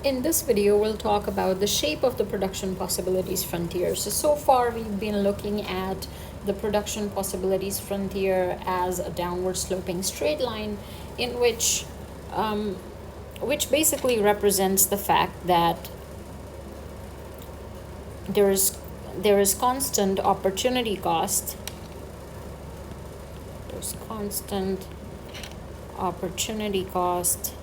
In this video, we'll talk about the shape of the production possibilities frontier. So far we've been looking at the production possibilities frontier as a downward sloping straight line in which basically represents the fact that there is constant opportunity cost. There's constant opportunity cost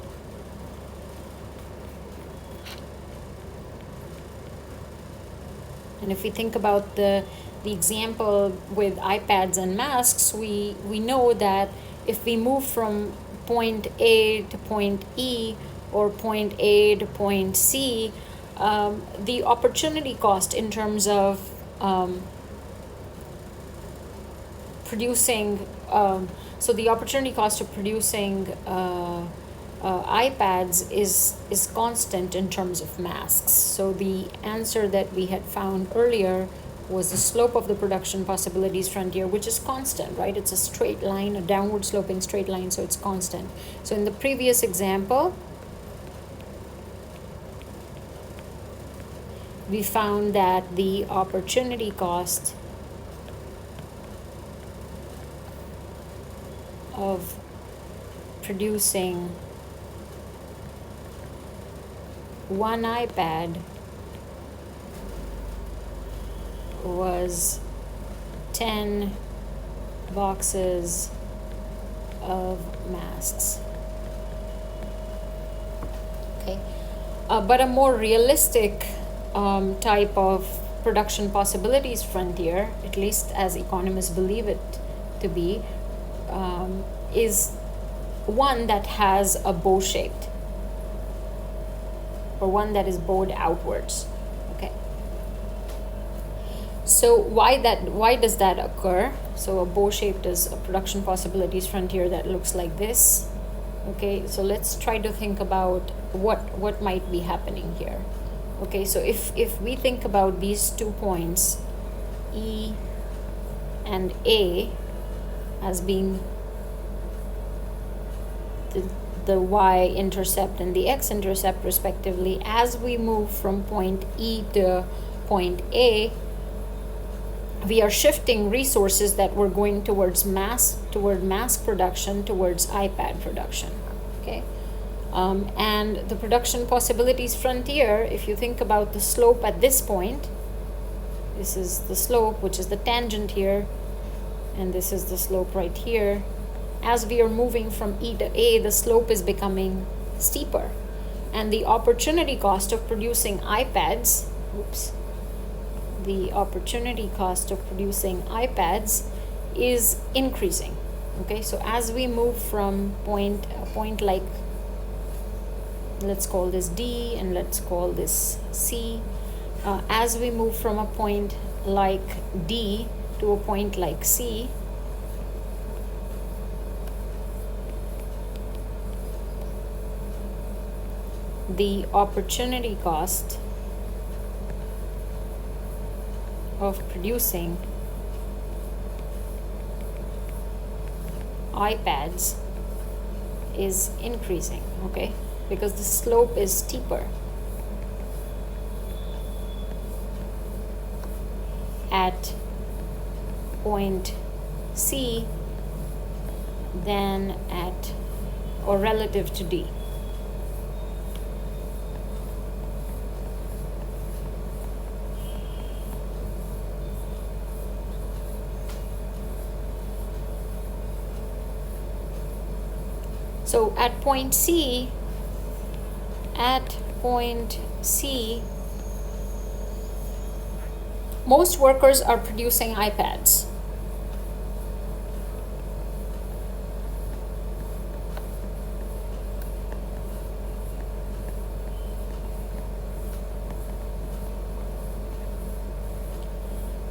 and if we think about the example with iPads and masks, we know that if we move from point A to point E or point A to point C, the opportunity cost in terms of producing, so the opportunity cost of producing iPads is constant in terms of masks. So the answer that we had found earlier was the slope of the production possibilities frontier, which is constant, right? It's a straight line, a downward sloping straight line, so it's constant. So in the previous example, we found that the opportunity cost of producing one iPad was 10 boxes of masks. Okay, but a more realistic type of production possibilities frontier, at least as economists believe it to be, is one that has a bow shaped, or one that is bowed outwards. Okay, so why does that occur? So a bow shaped is a production possibilities frontier that looks like this. Okay, so let's try to think about what might be happening here. Okay, so if we think about these 2 points, E and A, as being the y-intercept and the x-intercept respectively, as we move from point E to point A, we are shifting resources that were going toward mass production, towards iPad production. Okay, and the production possibilities frontier, if you think about the slope at this point, this is the slope, which is the tangent here, and this is the slope right here. As we are moving from E to A, the slope is becoming steeper, and the opportunity cost of producing iPads, the opportunity cost of producing iPads is increasing. Okay, so as we move from a point like, let's call this D and let's call this C, as we move from a point like D to a point like C, the opportunity cost of producing iPads is increasing, okay, because the slope is steeper at point C than at or relative to D. So at point C, most workers are producing iPads.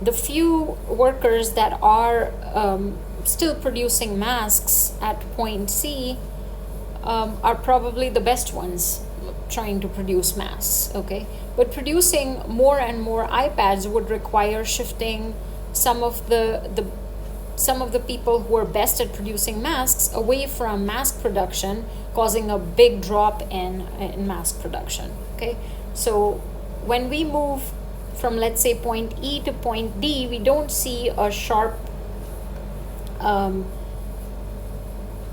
The few workers that are still producing masks at point C are probably the best ones trying to produce masks. Okay, but producing more and more iPads would require shifting some of the some of the people who are best at producing masks away from mask production, causing a big drop in mask production. Okay, so when we move from, let's say, point E to point D, we don't see a sharp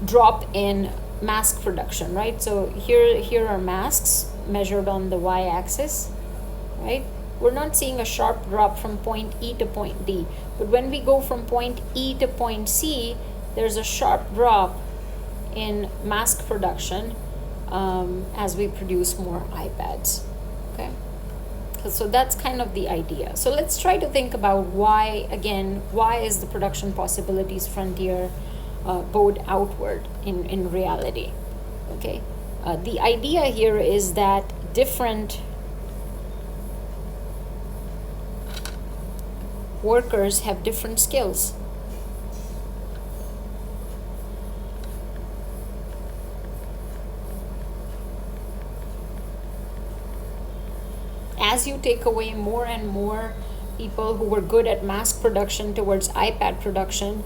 drop in mask production, right? So here are masks measured on the y-axis, right? We're not seeing a sharp drop from point E to point D, but when we go from point E to point C, there's a sharp drop in mask production as we produce more iPads. Okay, so that's kind of the idea. So let's try to think about why is the production possibilities frontier bowed outward in reality. Okay, the idea here is that different workers have different skills. As you take away more and more people who were good at mask production towards iPad production,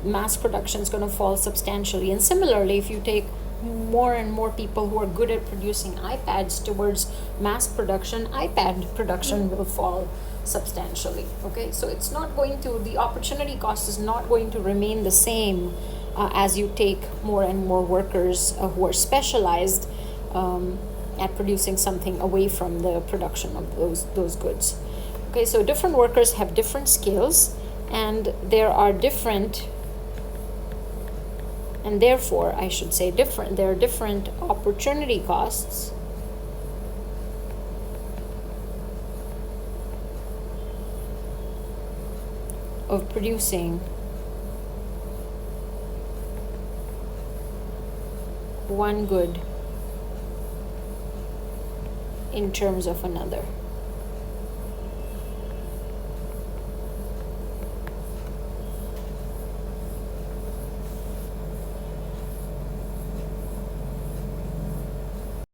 mass production is going to fall substantially. And similarly, if you take more and more people who are good at producing iPads towards mass production, iPad production will fall substantially. Okay, so it's not going to, the opportunity cost is not going to remain the same as you take more and more workers who are specialized at producing something away from the production of those goods. Okay, so different workers have different skills, and there are different, and therefore I should say different, there are different opportunity costs of producing one good in terms of another.